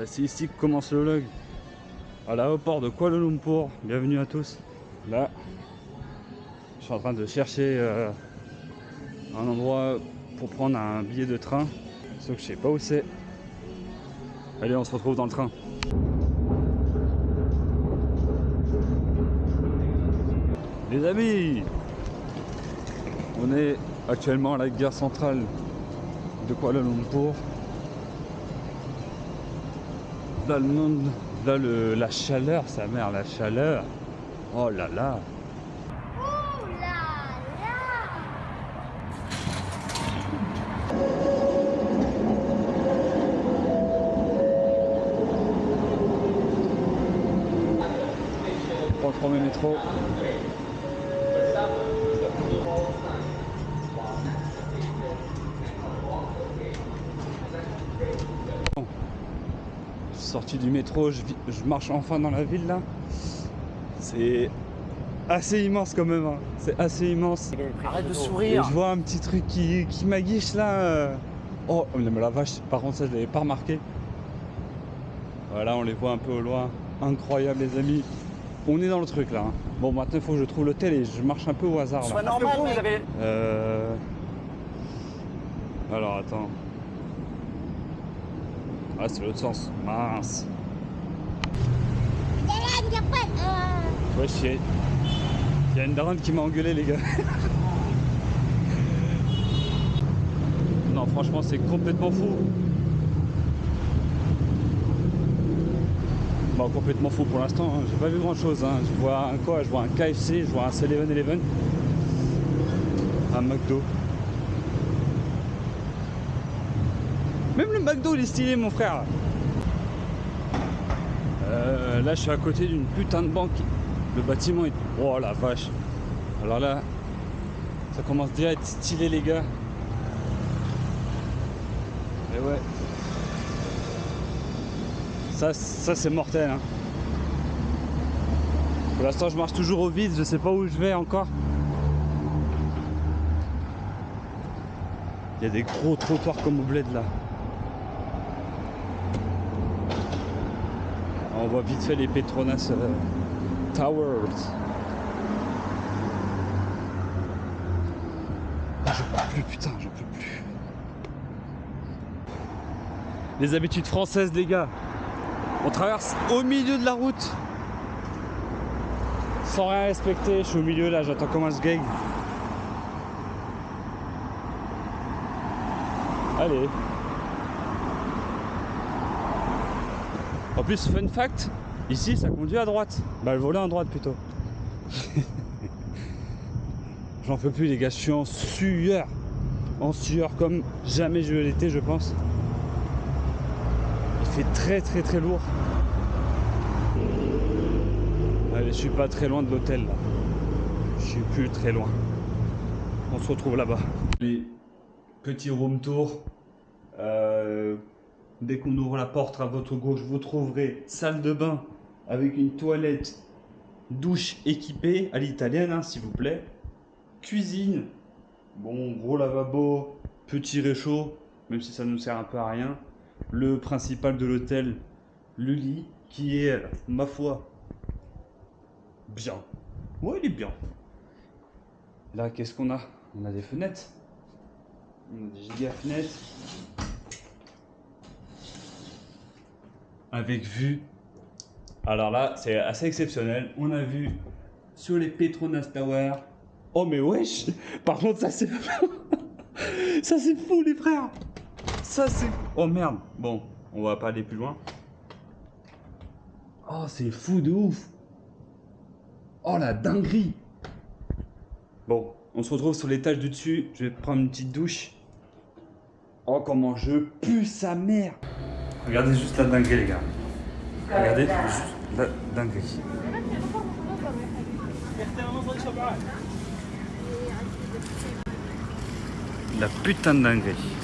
C'est ici que commence le vlog. À l'aéroport de Kuala Lumpur. Bienvenue à tous. Là, je suis en train de chercher un endroit pour prendre un billet de train. Sauf que je sais pas où c'est. Allez, on se retrouve dans le train. Les amis, on est actuellement à la gare centrale de Kuala Lumpur. Là, le monde, là la chaleur, sa mère, la chaleur. Oh là là. Oh là là. On prend le premier métro. Sorti du métro, je marche enfin dans la ville là. C'est assez immense quand même, hein. C'est assez immense. Arrête de Et sourire. je vois un petit truc qui m'aguiche là. Oh mais la vache, par contre ça je l'avais pas remarqué. Voilà, on les voit un peu au loin. Incroyable les amis. On est dans le truc là, hein. Bon maintenant il faut que je trouve l'hôtel et je marche un peu au hasard Sois là. normal, vous avez... Alors attends. Ah c'est l'autre sens. Mince. Jalan cepat. Ouais, il y a une daronne qui m'a engueulé, les gars. Non, franchement, c'est complètement fou. Bon, complètement fou pour l'instant, hein. J'ai pas vu grand chose. Hein. Je vois un quoi? Je vois un KFC, je vois un 7-Eleven, un McDo. Même le McDo, il est stylé, mon frère. Là, je suis à côté d'une putain de banque. Le bâtiment est... Oh la vache. Alors là, ça commence déjà à être stylé, les gars. Et ouais. Ça c'est mortel, hein. Pour l'instant, je marche toujours au vide. Je sais pas où je vais encore. Il y a des gros trottoirs comme au bled là. On voit vite fait les Petronas Towers. Ah, j'en peux plus, putain, j'en peux plus. Les habitudes françaises, les gars. On traverse au milieu de la route. Sans rien respecter, je suis au milieu là, j'attends comme un sgeg. Allez. En plus, fun fact, ici ça conduit à droite. Bah le volant à droite plutôt. J'en peux plus les gars, je suis en sueur. En sueur comme jamais je l'étais je pense. Il fait très très très lourd. Allez, je suis pas très loin de l'hôtel là. Je suis plus très loin. On se retrouve là-bas. Les petits room tour. Dès qu'on ouvre la porte à votre gauche, vous trouverez salle de bain avec une toilette, douche équipée à l'italienne, hein, s'il vous plaît. Cuisine, bon, gros lavabo, petit réchaud, même si ça nous sert un peu à rien. Le principal de l'hôtel, le lit, qui est, ma foi, bien. Ouais, il est bien. Là, qu'est-ce qu'on a? On a des fenêtres. On a des giga fenêtres. Avec vue. Alors là, c'est assez exceptionnel. On a vu sur les Petronas Tower. Oh mais wesh. Par contre, ça c'est... ça c'est fou les frères. Ça c'est... Oh merde. Bon, on va pas aller plus loin. Oh, c'est fou de ouf. Oh la dinguerie. Bon, on se retrouve sur l'étage du dessus. Je vais prendre une petite douche. Oh, comment je pue sa mère. Regardez juste la dinguerie, les gars. Regardez juste la dinguerie. La putain de dinguerie.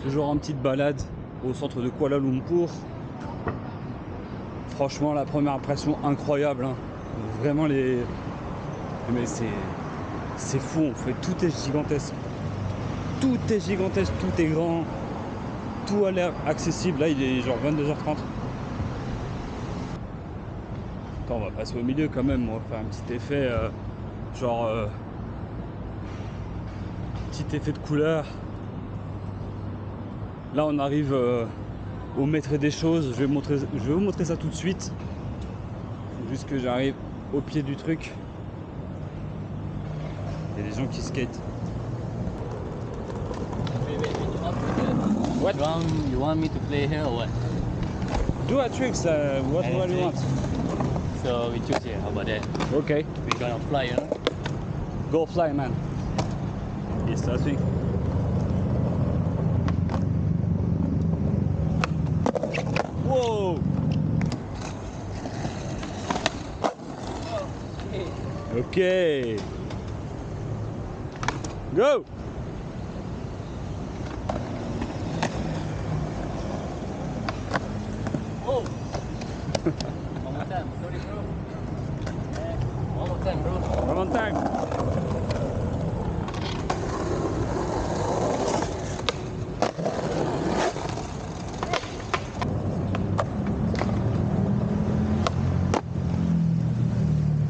Toujours en petite balade au centre de Kuala Lumpur. Franchement, la première impression incroyable, hein. Vraiment les... Mais c'est fou, en fait. Tout est gigantesque. Tout est gigantesque, tout est grand. tout a l'air accessible. Là, il est genre 22h30. Attends, on va passer au milieu quand même. On va faire un petit effet, petit effet de couleur. Là, on arrive au maître des choses. Je vais vous montrer ça tout de suite. Faut juste que j'arrive au pied du truc. Il y a des gens qui skatent. What? You want me to play here or what? Do a tricks. What do you want? So we choose here. How about that? Okay. We're gonna fly, you know? Go fly, man. Yes, I think. Whoa. Okay. Go. Oh! One more time. Sorry, bro. One more time, bro. One more time.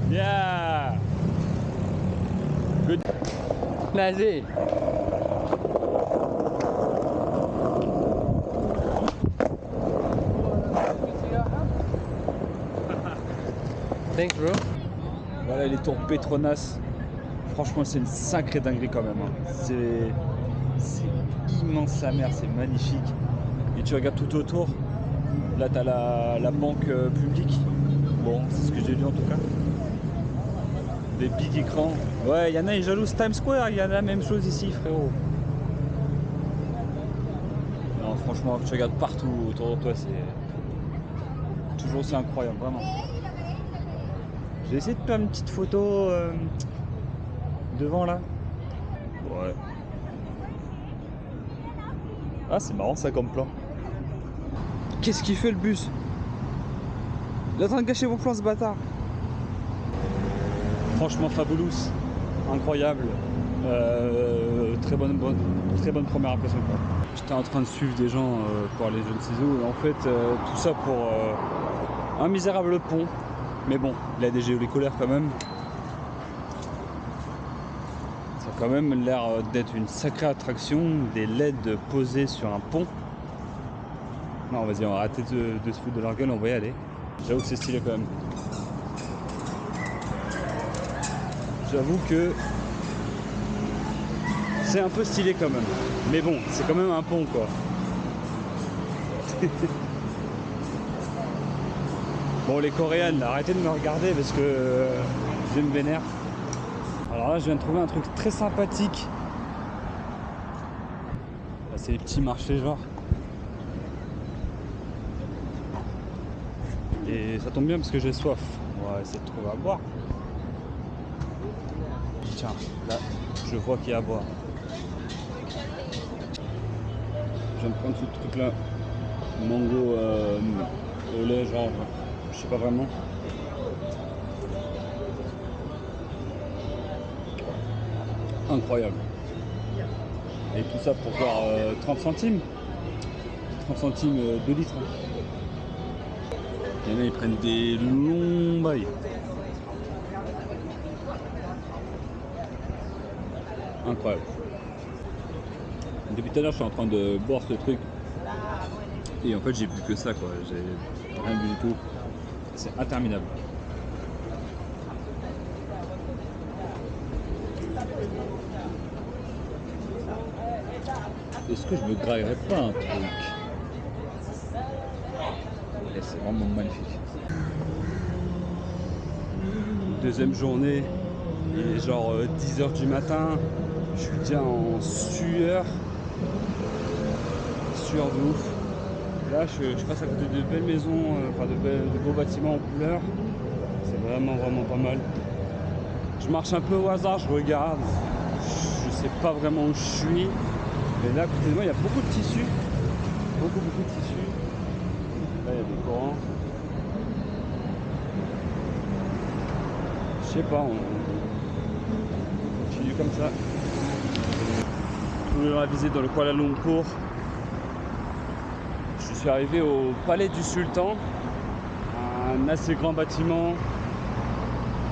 Yeah. Good. That's it. Thanks, bro. Voilà les tours Petronas. Franchement, c'est une sacrée dinguerie quand même. Hein. C'est immense sa mère, c'est magnifique. Et tu regardes tout autour. Là, tu as la banque publique. Bon, c'est ce que j'ai lu en tout cas. Des big écrans. Ouais, il y en a, ils jalousent Times Square. Il y a la même chose ici, frérot. Non, franchement, tu regardes partout autour de toi, c'est toujours aussi incroyable, vraiment. J'ai essayé de faire une petite photo devant là. Ouais. Ah, c'est marrant ça comme plan. Qu'est-ce qu'il fait le bus? Il est en train de gâcher mon plan, ce bâtard. Franchement, fabulous. Incroyable. Très bonne première impression. J'étais en train de suivre des gens pour aller je ne sais où. Et en fait, tout ça pour un misérable pont. Mais bon, il a des géolies colères quand même. Ça a quand même l'air d'être une sacrée attraction. Des LED posés sur un pont. Non, vas-y, on va arrêter de se foutre de leur gueule, on va y aller. J'avoue que c'est stylé quand même. J'avoue que c'est un peu stylé quand même. Mais bon, c'est quand même un pont quoi. Bon, les Coréennes, arrêtez de me regarder parce que je me vénère. Alors là, je viens de trouver un truc très sympathique. Là, c'est les petits marchés genre. Et ça tombe bien parce que j'ai soif. On va essayer de trouver à boire. Tiens, là, je vois qu'il y a à boire. Je viens de prendre ce truc là. Mango au lait, genre, je sais pas vraiment. Incroyable. Et tout ça pour genre 30 centimes. 30 centimes 2 litres. Il y en a, ils prennent des longs bails. Incroyable. Depuis tout à l'heure, je suis en train de boire ce truc. Et en fait, j'ai bu que ça, quoi. J'ai rien bu du tout. C'est interminable. Est-ce que je me graillerais pas un truc? Et c'est vraiment magnifique. Deuxième journée, il est genre 10h du matin. Je suis déjà en sueur. Sueur de ouf. Là, je passe à côté de belles maisons, de beaux bâtiments en couleur. C'est vraiment pas mal. Je marche un peu au hasard, je regarde. Je sais pas vraiment où je suis. Mais là, à côté de moi, il y a beaucoup de tissus. Beaucoup de tissus. Là, il y a des Corans. Je sais pas, on continue comme ça. Toujours la visite dans le Kuala Lumpur. suis arrivé au Palais du Sultan, un assez grand bâtiment,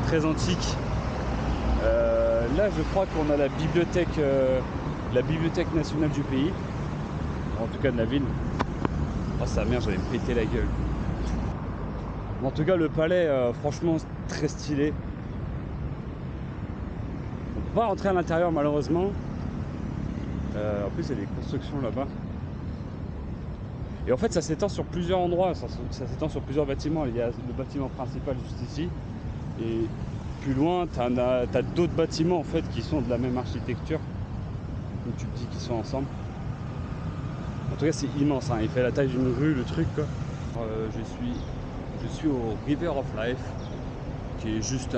très antique. Là, je crois qu'on a la bibliothèque nationale du pays, en tout cas de la ville. Oh sa mère, j'allais me péter la gueule. En tout cas, le palais, franchement, très stylé. On peut pas rentrer à l'intérieur malheureusement. En plus, il y a des constructions là-bas. Et en fait, ça s'étend sur plusieurs endroits, ça s'étend sur plusieurs bâtiments. Il y a le bâtiment principal juste ici. Et plus loin, tu as d'autres bâtiments en fait qui sont de la même architecture. Donc tu te dis qu'ils sont ensemble. En tout cas, c'est immense, hein. Il fait la taille d'une rue, le truc, quoi. Je suis au River of Life, qui est juste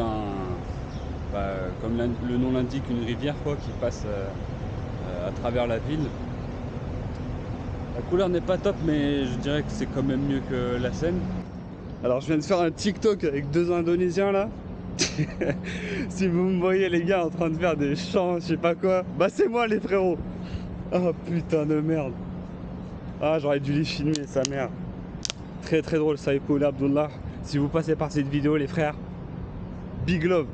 comme le nom l'indique, une rivière quoi, qui passe à travers la ville. La couleur n'est pas top, mais je dirais que c'est quand même mieux que la Seine. Alors je viens de faire un TikTok avec 2 Indonésiens là. Si vous me voyez les gars en train de faire des chants, je sais pas quoi, bah c'est moi les frérots. Oh putain de merde. Ah j'aurais dû les filmer, sa mère. Très très drôle, Saïko Abdullah. Si vous passez par cette vidéo les frères, big love.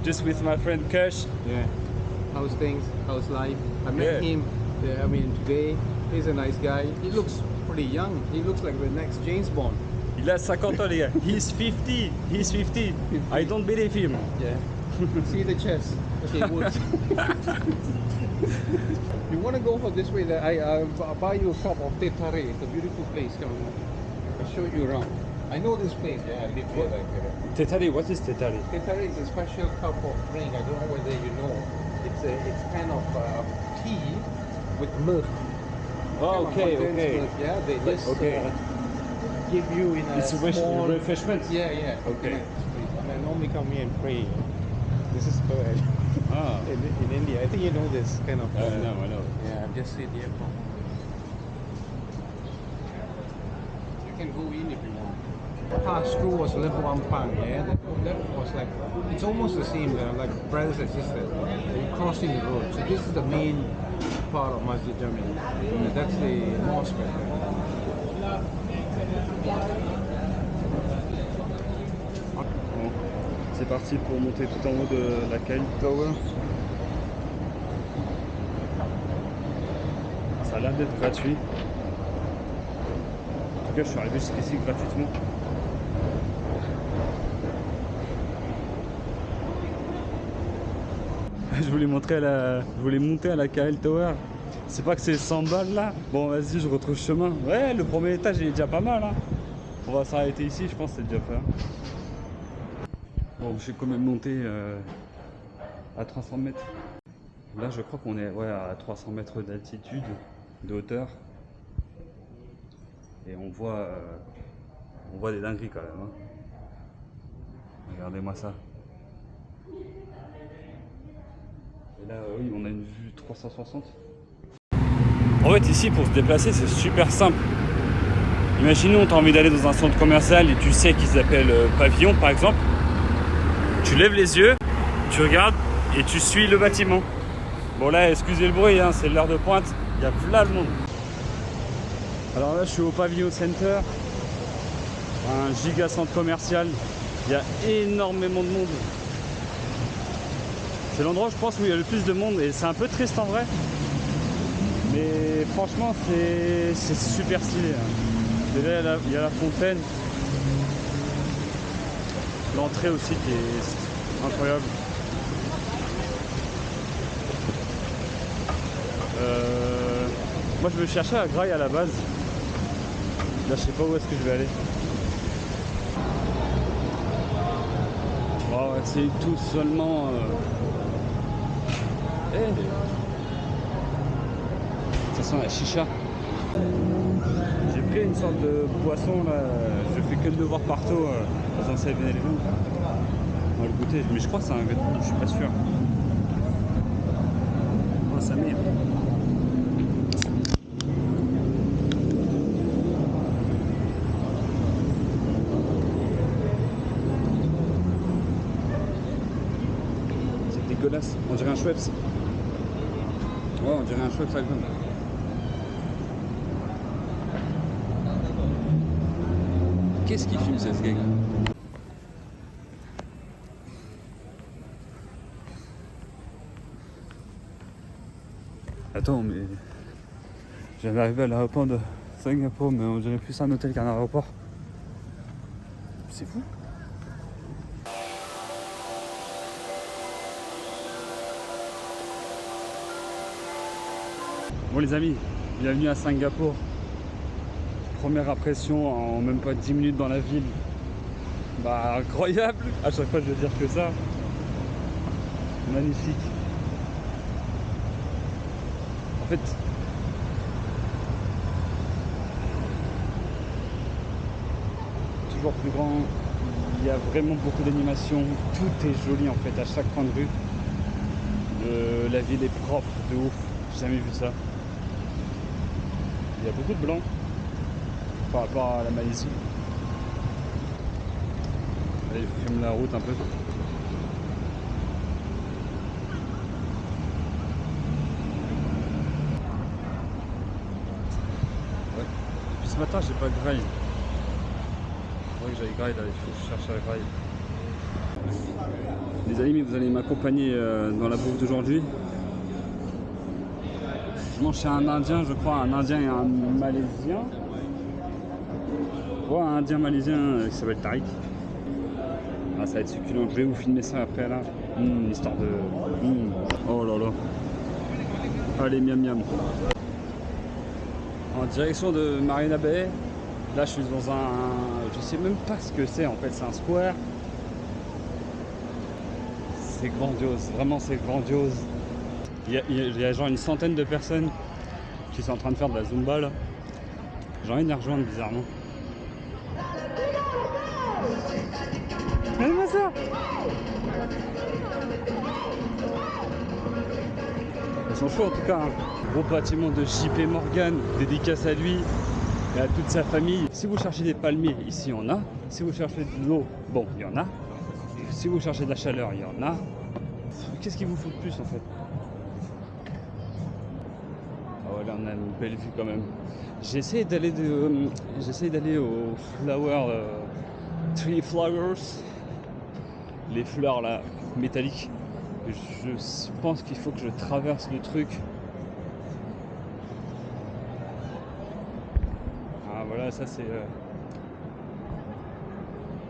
Just with my friend Kush. Yeah. How's things? How's life? I met Yeah. him. I mean, today. He's a nice guy. He looks pretty young. He looks like the next James Bond. Il a 50 ans les gars. He's 50. He's 50. I don't believe him. Yeah. See the chest. Okay, woods. You want to go for this way? I'll buy you a cup of teh tarik. It's a beautiful place. Come on. I'll show you around. I know this place. Yeah, I live here. Tetari, what is Tetari? Teh tarik is a special cup of drink. I don't know whether you know. It's kind of tea with milk. Oh, Kind of okay, condensed okay. milk, yeah, they just Okay. give you in a It's a small... refreshment. Yeah, yeah. Okay. And I normally come here and pray. This is Ah. in India. I think you know this kind of. No, I know. Yeah, I've just seen the airport. You can go in if you want. Pass through was Lepampang, yeah. That was like, it's almost the same, like brothers and sisters. You're crossing the road. So this is the main part of Masjid Jami. That's the mosque. Bon, c'est parti pour monter tout en haut de la Kyle Tower. Ça a l'air d'être gratuit. En tout cas, je suis arrivé jusqu'ici gratuitement. Je voulais monter à la KL Tower. C'est pas que c'est 100 balles là. Bon, vas-y, je retrouve chemin. Ouais, le premier étage il est déjà pas mal. Hein. On va s'arrêter ici, je pense que c'est déjà fait. Bon, je suis quand même monté à 300 mètres. Là, je crois qu'on est à 300 mètres d'altitude, de hauteur. Et on voit des dingueries quand même. Hein. Regardez-moi ça. Et là, oui, on a une vue 360. En fait, ici, pour se déplacer, c'est super simple. Imaginons, tu as envie d'aller dans un centre commercial et tu sais qu'il s'appelle Pavillon, par exemple. Tu lèves les yeux, tu regardes et tu suis le bâtiment. Bon là, excusez le bruit, hein, c'est l'heure de pointe, il y a plein de monde. Alors là, je suis au Pavillon Center, un giga centre commercial. Il y a énormément de monde. C'est l'endroit, je pense, où il y a le plus de monde et c'est un peu triste en vrai. Mais franchement, c'est super stylé. Hein. Et là, il y a la fontaine. L'entrée aussi qui est incroyable. Moi je veux chercher à Graille à la base. Là je sais pas où est-ce que je vais aller. Oh, c'est tout seulement... Ça sent la chicha. J'ai pris une sorte de boisson là. Je fais que le devoir partout dans un 7-Eleven. On va le goûter, mais je crois que c'est un Red Bull, je suis pas sûr. Oh ça merde. C'est dégueulasse, on dirait un Schweppes. Ouais, on dirait un Schweppes Algon. Qu'est-ce qu'il fume, ce gars? Attends, mais je viens d'arriver à l'aéroport de Singapour, mais on dirait plus un hôtel qu'un aéroport. C'est fou. Bon les amis, bienvenue à Singapour. Première impression en même pas 10 minutes dans la ville. Bah incroyable. À chaque fois je veux dire que ça. Magnifique. En fait, toujours plus grand, il y a vraiment beaucoup d'animation, tout est joli en fait à chaque coin de rue. La ville est propre de ouf, j'ai jamais vu ça. Il y a beaucoup de blancs par rapport à la Malaisie. Allez, je filme la route un peu. Depuis ce matin, j'ai pas de graille. Il faudrait que j'aille graille là, il faut que je cherche la graille. Les amis, vous allez m'accompagner dans la bouffe d'aujourd'hui. Je mange chez un Indien, je crois, un Indien et un Malaisien. Ouais, un Indien Malaisien qui s'appelle Tariq. Ah, ça va être succulent, je vais vous filmer ça après là. Histoire de... Oh là là. Allez, miam miam. En direction de Marina Bay. Là, je suis dans un... Je sais même pas ce que c'est en fait, c'est un square. C'est grandiose, vraiment c'est grandiose. Il y a genre une centaine de personnes qui sont en train de faire de la Zumba là. J'ai envie de les rejoindre bizarrement. Regardez-moi ça! Ils sont chauds en tout cas. Hein. Gros bâtiment de JP Morgan, dédicace à lui et à toute sa famille. Si vous cherchez des palmiers, ici on a. Si vous cherchez de l'eau, bon, il y en a. Si vous cherchez de la chaleur, il y en a. Qu'est-ce qu'il vous faut de plus en fait? Ah ouais, là on a une belle vue quand même. J'essaie d'aller au flower, tree flowers, les fleurs là métalliques. Je pense qu'il faut que je traverse le truc. Ah voilà, ça c'est,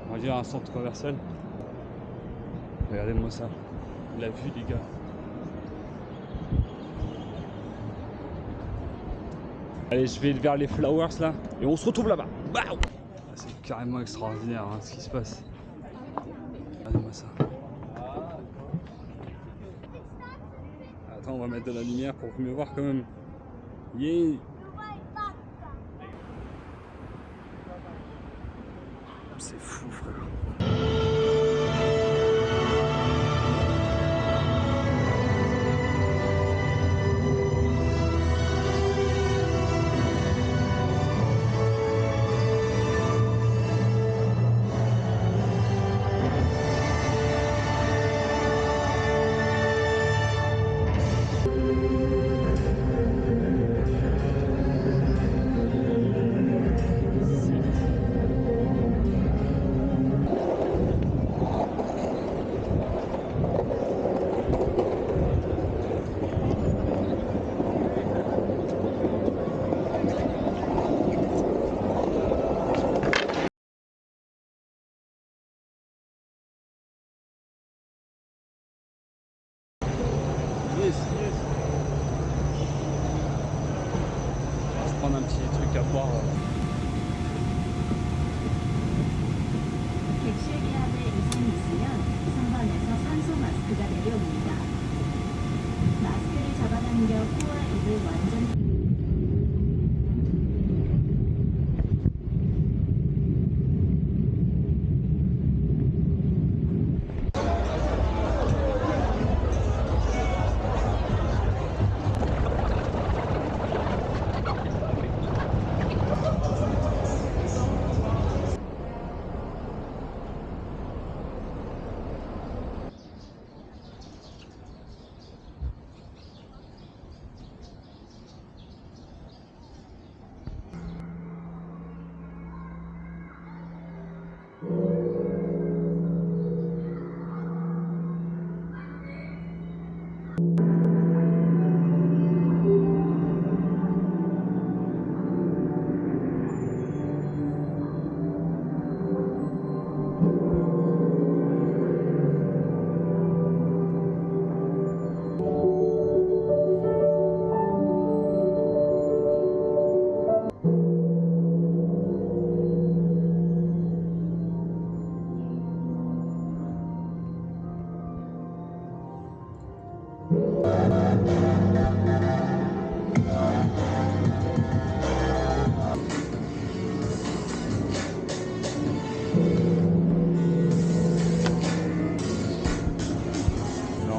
on va dire un centre commercial. Regardez-moi ça, la vue les gars. Allez, je vais vers les flowers là et on se retrouve là-bas. C'est carrément extraordinaire hein, ce qui se passe. Regardez-moi ça. Attends, on va mettre de la lumière pour mieux voir quand même. Yeah. C'est fou frère. On va se prendre un petit truc à boire. 객실계약을 이상이 있으면 3번에서 산소 마스크가 내려옵니다. 마스크를 잡아당겨 코와 입을 완전히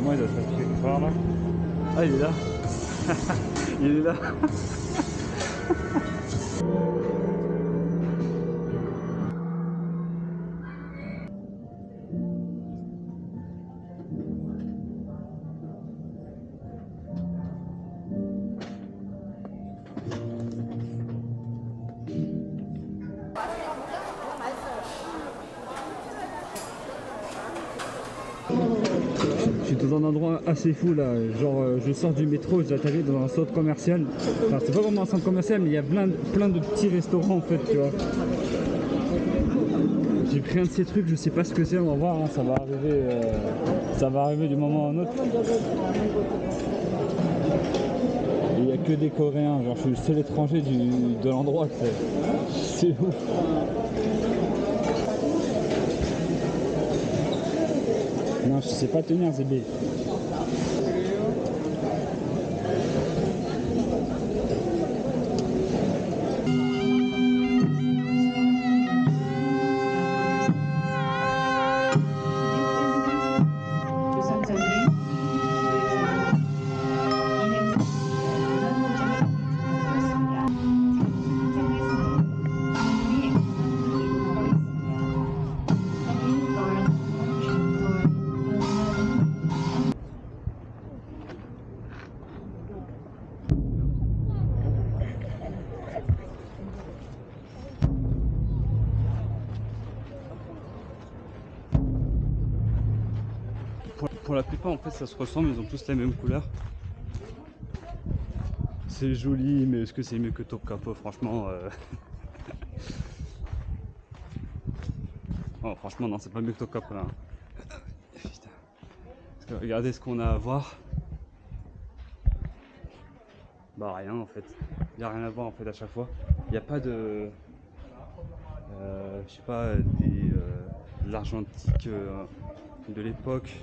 Normalement il doit se passer quelque part là. Ah il est là. Il est là. Je suis dans un endroit assez fou là, genre je sors du métro, j'atterris dans un centre commercial. Enfin c'est pas vraiment un centre commercial mais il y a plein de petits restaurants en fait tu vois. J'ai pris un de ces trucs, je sais pas ce que c'est, on va voir, hein, ça va arriver du moment à un autre. Et il n'y a que des Coréens, genre je suis le seul étranger de l'endroit, c'est ouf. Non, je sais pas tenir Zébé. Pour la plupart en fait ça se ressemble, ils ont tous la même couleur. C'est joli mais est-ce que c'est mieux que Topkapi franchement Oh franchement non c'est pas mieux que Topkapi là. Putain. Parce que regardez ce qu'on a à voir. Bah rien en fait. Il n'y a rien à voir en fait à chaque fois. Il n'y a pas de... je sais pas, de l'argentique de l'époque.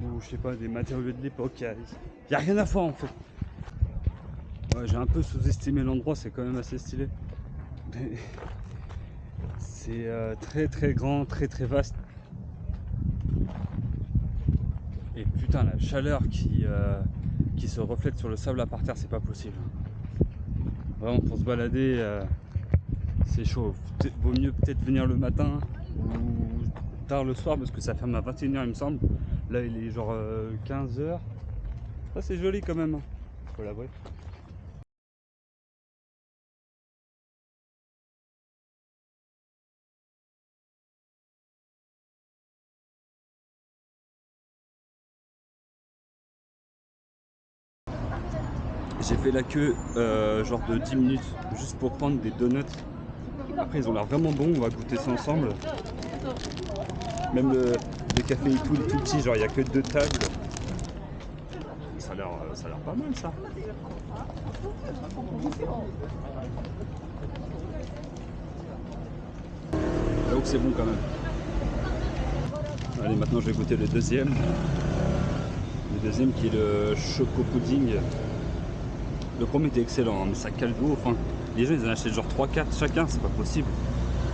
Ou je sais pas, des matériaux de l'époque. Il n'y a rien à voir en fait. Ouais, j'ai un peu sous-estimé l'endroit, c'est quand même assez stylé. C'est très grand, très vaste. Et putain la chaleur qui se reflète sur le sable là par terre, c'est pas possible. Vraiment pour se balader, c'est chaud. Vaut mieux peut-être venir le matin ou tard le soir parce que ça ferme à 21h il me semble. Là il est genre 15h. Ça c'est joli quand même, faut l'avouer. J'ai fait la queue genre de 10 minutes juste pour prendre des donuts. Après ils ont l'air vraiment bons, on va goûter ça ensemble. Même le café est tout petit, genre il n'y a que 2 tables. Ça a l'air pas mal ça. J'avoue que c'est bon quand même. Allez maintenant je vais goûter le deuxième. Le deuxième qui est le choco pudding. Le premier était excellent, hein, mais ça cale d'eau. Enfin, les gens ils en achètent genre 3-4 chacun, c'est pas possible.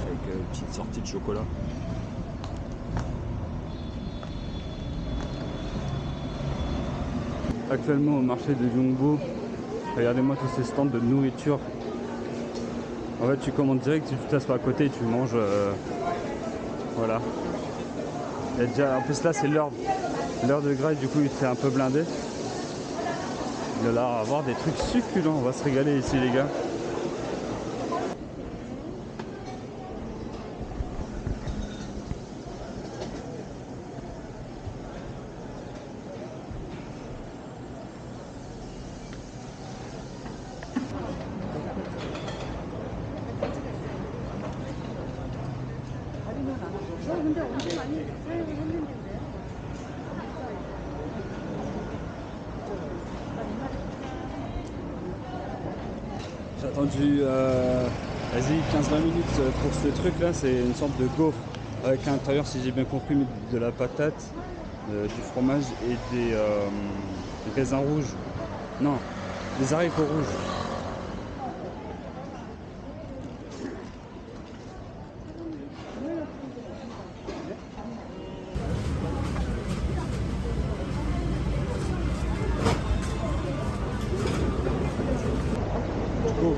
Avec une petite sortie de chocolat. Actuellement au marché de Yongbo, regardez-moi tous ces stands de nourriture. En fait, tu commandes direct, tu t'assois à côté et tu manges. Voilà. Il y a déjà, en plus là, c'est l'heure de graille, du coup, il fait un peu blindé. Il va y avoir des trucs succulents, on va se régaler ici les gars. J'ai attendu vas-y 15-20 minutes pour ce truc là, c'est une sorte de gaufre avec à l'intérieur, si j'ai bien compris, de la patate, du fromage et des raisins rouges. Non, des haricots rouges.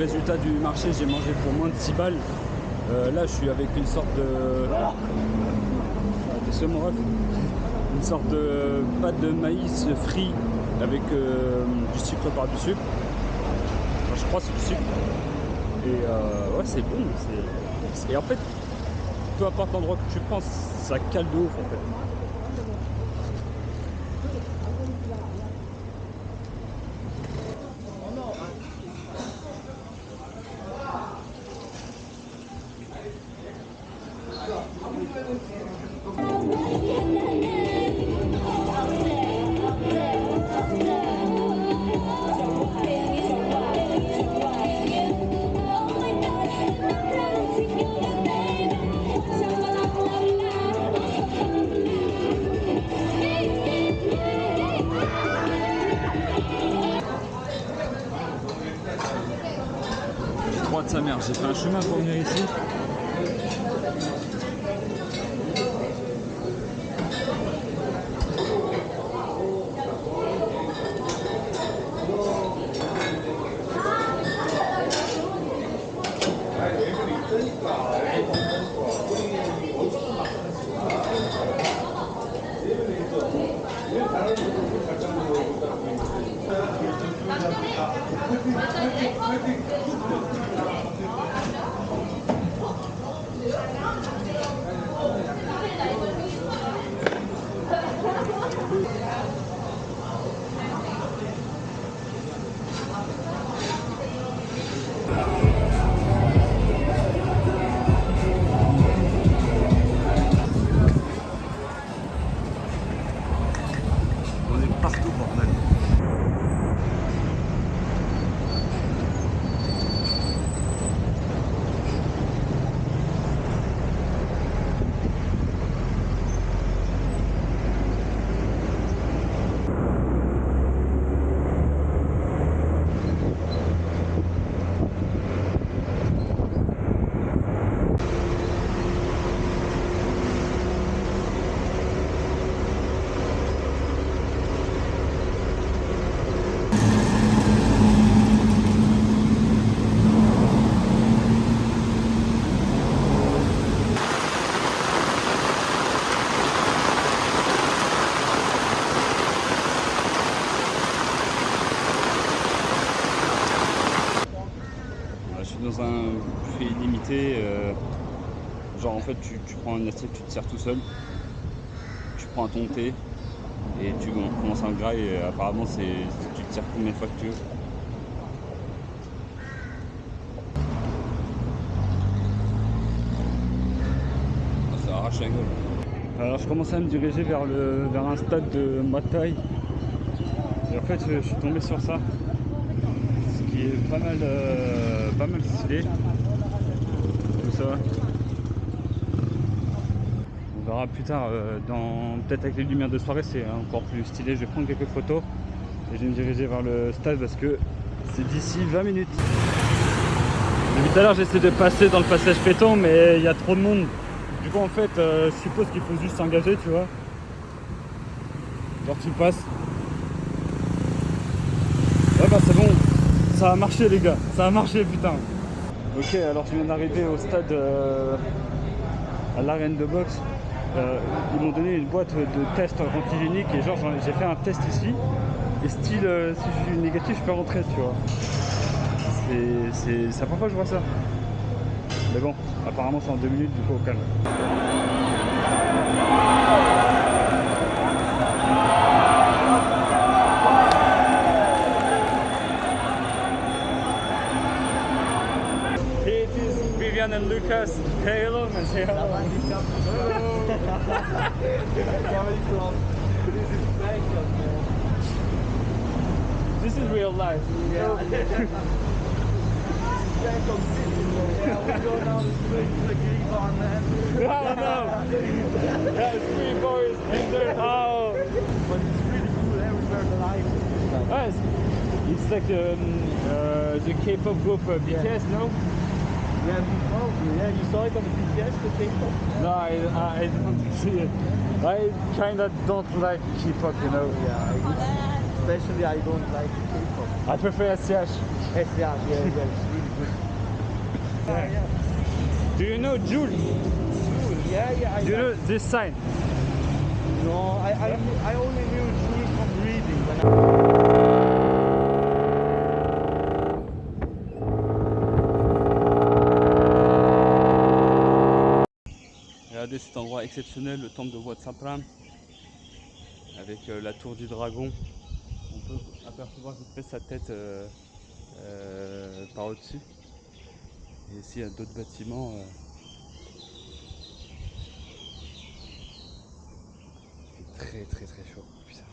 résultat du marché, j'ai mangé pour moins de 6 balles. Là, je suis avec une sorte de... Qu'est-ce que mon ref ? Une sorte de pâte de maïs frit avec du sucre par-dessus. Enfin, je crois que c'est du sucre. Et ouais, c'est bon. Et en fait, peu importe l'endroit que tu prends, ça cale de ouf en fait. De sa mère, j'ai fait un chemin pour venir ici. On est partout, bordel. Je suis dans un buffet illimité. Genre en fait tu prends une assiette, tu te sers tout seul. Tu prends ton thé et tu commences un gras et apparemment tu te sers combien de fois que tu veux. Ça arrache la gueule. Alors je commençais à me diriger vers un stade de Muay Thai. Et en fait je suis tombé sur ça. Ce qui est pas mal stylé. Tout ça. On verra plus tard, peut-être avec les lumières de soirée, c'est encore plus stylé. Je vais prendre quelques photos et je vais me diriger vers le stade parce que c'est d'ici 20 minutes. Depuis tout à l'heure, j'essaie de passer dans le passage piéton, mais il y a trop de monde. Du coup, en fait, je suppose qu'il faut juste s'engager, tu vois. Genre, tu passes. Ouais, bah c'est bon. Ça a marché, les gars. Ça a marché, putain. Ok, alors je viens d'arriver au stade, à l'arène de boxe. Ils m'ont donné une boîte de tests antigéniques et genre j'ai fait un test ici. Et style, si je suis négatif, je peux rentrer, tu vois. C'est la première fois que je vois ça. Mais bon, apparemment c'est en 2 minutes, du coup au calme. It is Vivian and Lucas. Hey, hello, man. Say hello. This is real life. Yeah. We go down the street to the green bar, man. I don't know. Yeah, it's 3 boys and they're oh. But it's really cool everywhere the life. Nice. It's like the K-pop group BTS, no? Yeah, yeah, you saw it on the BTS, the K-pop? No, I don't see it. I kinda don't like K-pop, you know. Yeah, especially I don't like K-pop. I prefer SCH. Yeah, it's really Do you know Jules? Yeah, yeah. Do you know this sign? No, I only knew Jules from reading. But Regardez cet endroit exceptionnel, le temple de Wat Saprang, avec la tour du dragon. On peut apercevoir vite fait sa tête par au-dessus. Et ici, il y a d'autres bâtiments. C'est très très très chaud. Putain.